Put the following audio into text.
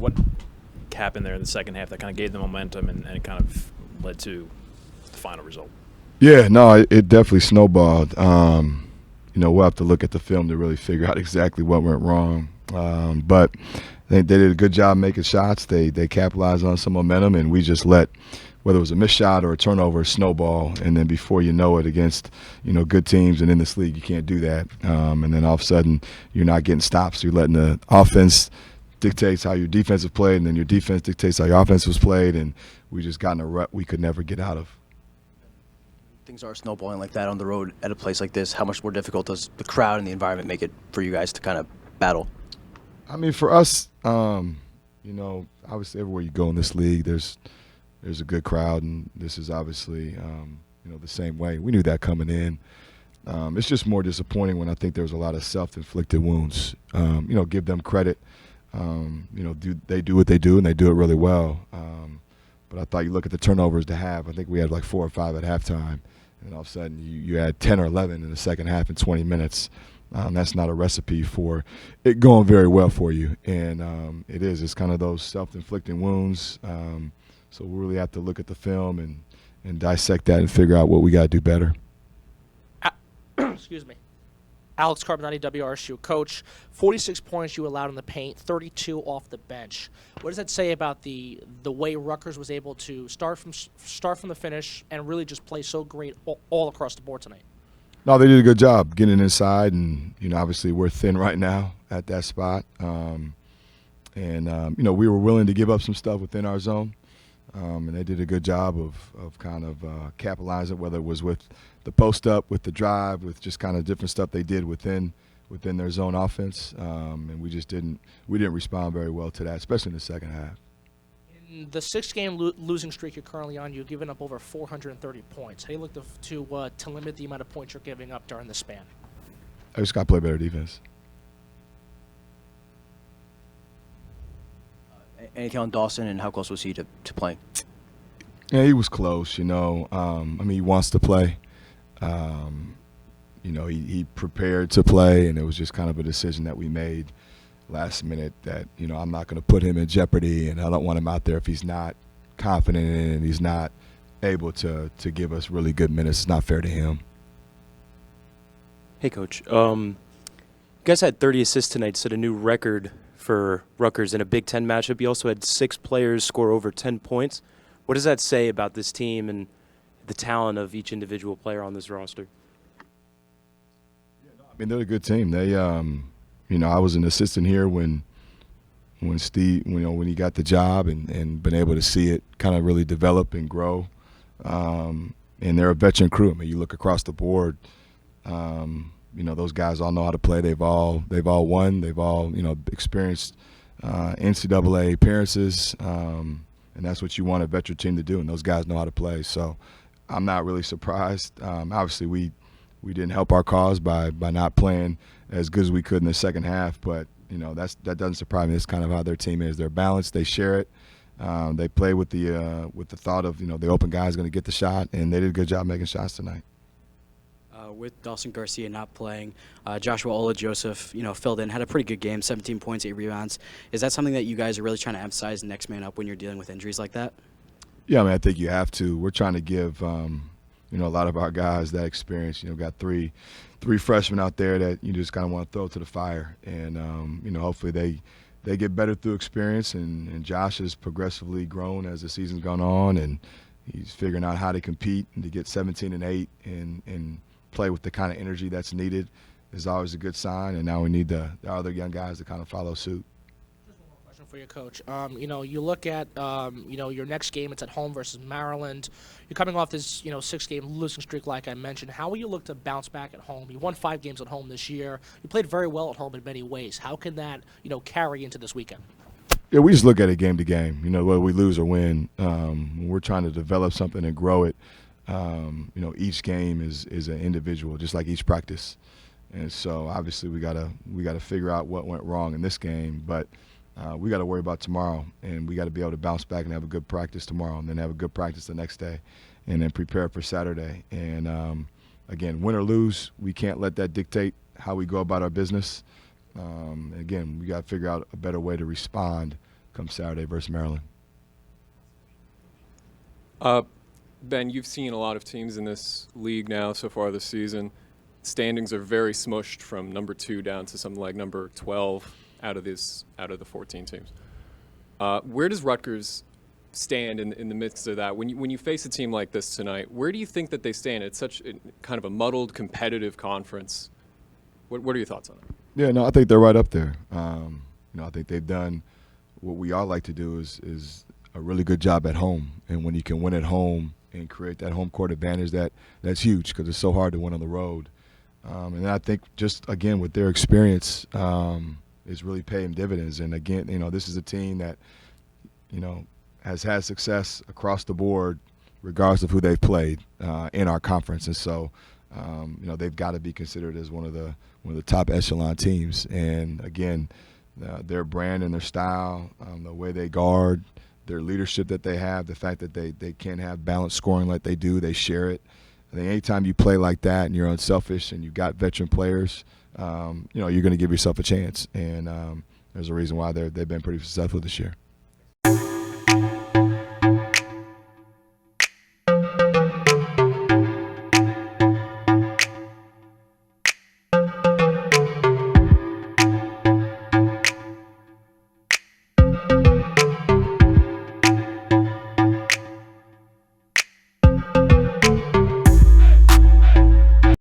what happened there in the second half that kind of gave them momentum and it kind of led to the final result? Yeah, no, it definitely snowballed. We'll have to look at the film to really figure out exactly what went wrong. But they did a good job making shots. They capitalized on some momentum, and we just let, whether it was a missed shot or a turnover, snowball. And then before you know it, against good teams and in this league, you can't do that. And then all of a sudden, you're not getting stops. You're letting the offense dictates how your defense is played, and then your defense dictates how your offense was played. And we just got in a rut we could never get out of. Things are snowballing like that on the road at a place like this. How much more difficult does the crowd and the environment make it for you guys to kind of battle? I mean, for us, obviously everywhere you go in this league, there's a good crowd, and this is obviously, the same way. We knew that coming in. It's just more disappointing when I think there was a lot of self-inflicted wounds. Give them credit. They do what they do, and they do it really well. But I thought you look at the turnovers to have. I think we had like 4 or 5 at halftime. And all of a sudden, you had 10 or 11 in the second half in 20 minutes. That's not a recipe for it going very well for you. And it is. It's kind of those self-inflicting wounds. So we really have to look at the film and dissect that and figure out what we got to do better. Excuse me. Alex Carbonati, WRSU coach. 46 points you allowed in the paint, 32 off the bench. What does that say about the way Rutgers was able to start from the finish and really just play so great all across the board tonight? No, they did a good job getting inside, and obviously we're thin right now at that spot. We were willing to give up some stuff within our zone, and they did a good job of kind of capitalizing, whether it was with the post up, with the drive, with just kind of different stuff they did within their zone offense, and we didn't respond very well to that, especially in the second half. In the 6-game losing streak you're currently on, you've given up over 430 points. How do you look to limit the amount of points you're giving up during the span? I just got to play better defense. Anything on Dawson, and how close was he to playing? Yeah, he was close. He wants to play. He prepared to play, and it was just kind of a decision that we made last minute that, I'm not going to put him in jeopardy, and I don't want him out there if he's not confident in it and he's not able to give us really good minutes. It's not fair to him. Hey, Coach. You guys had 30 assists tonight, set a new record for Rutgers in a Big Ten matchup. You also had 6 players score over 10 points. What does that say about this team and the talent of each individual player on this roster? I mean, they're a good team. They, I was an assistant here when Steve, when he got the job and been able to see it kind of really develop and grow. And they're a veteran crew. I mean, you look across the board, those guys all know how to play. They've all won. They've all, experienced NCAA appearances. And that's what you want a veteran team to do, and those guys know how to play. So I'm not really surprised. Obviously, we didn't help our cause by not playing as good as we could in the second half, but that doesn't surprise me. That's kind of how their team is. They're balanced. They share it. They play with the thought of the open guy is going to get the shot, and they did a good job making shots tonight. With Dawson Garcia not playing, Joshua Ola-Joseph, filled in, had a pretty good game, 17 points, 8 rebounds. Is that something that you guys are really trying to emphasize next man up when you're dealing with injuries like that? Yeah, I mean, I think you have to. We're trying to give, a lot of our guys that experience. Got three freshmen out there that you just kind of want to throw to the fire, and hopefully they get better through experience. And Josh has progressively grown as the season's gone on, and he's figuring out how to compete and to get 17 and 8 and play with the kind of energy that's needed is always a good sign. And now we need the other young guys to kind of follow suit. Just one more question for you, Coach. You look at, your next game, it's at home versus Maryland. You're coming off this, 6-game losing streak, like I mentioned. How will you look to bounce back at home? You won 5 games at home this year. You played very well at home in many ways. How can that, carry into this weekend? Yeah, we just look at it game to game. Whether we lose or win, we're trying to develop something and grow it. Each game is an individual, just like each practice. And so obviously we gotta figure out what went wrong in this game, but we got to worry about tomorrow, and we got to be able to bounce back and have a good practice tomorrow, and then have a good practice the next day, and then prepare for Saturday. And again, win or lose, we can't let that dictate how we go about our business. Again, we got to figure out a better way to respond come Saturday versus Maryland. Ben, you've seen a lot of teams in this league now so far this season. Standings are very smushed from number 2 down to something like number 12 out of the 14 teams. Where does Rutgers stand in the midst of that? When you face a team like this tonight, where do you think that they stand? It's such kind of a muddled, competitive conference. What are your thoughts on it? Yeah, no, I think they're right up there. I think they've done what we all like to do is a really good job at home. And when you can win at home and create that home court advantage, that's huge because it's so hard to win on the road. And I think just, again, with their experience is really paying dividends. And, again, this is a team that, has had success across the board regardless of who they've played in our conference. And so, they've got to be considered as one of the top echelon teams. And, again, their brand and their style, the way they guard, their leadership that they have, the fact that they can have balanced scoring like they do, they share it. I think anytime you play like that and you're unselfish and you've got veteran players, you're going to give yourself a chance. And there's a reason why they've been pretty successful this year.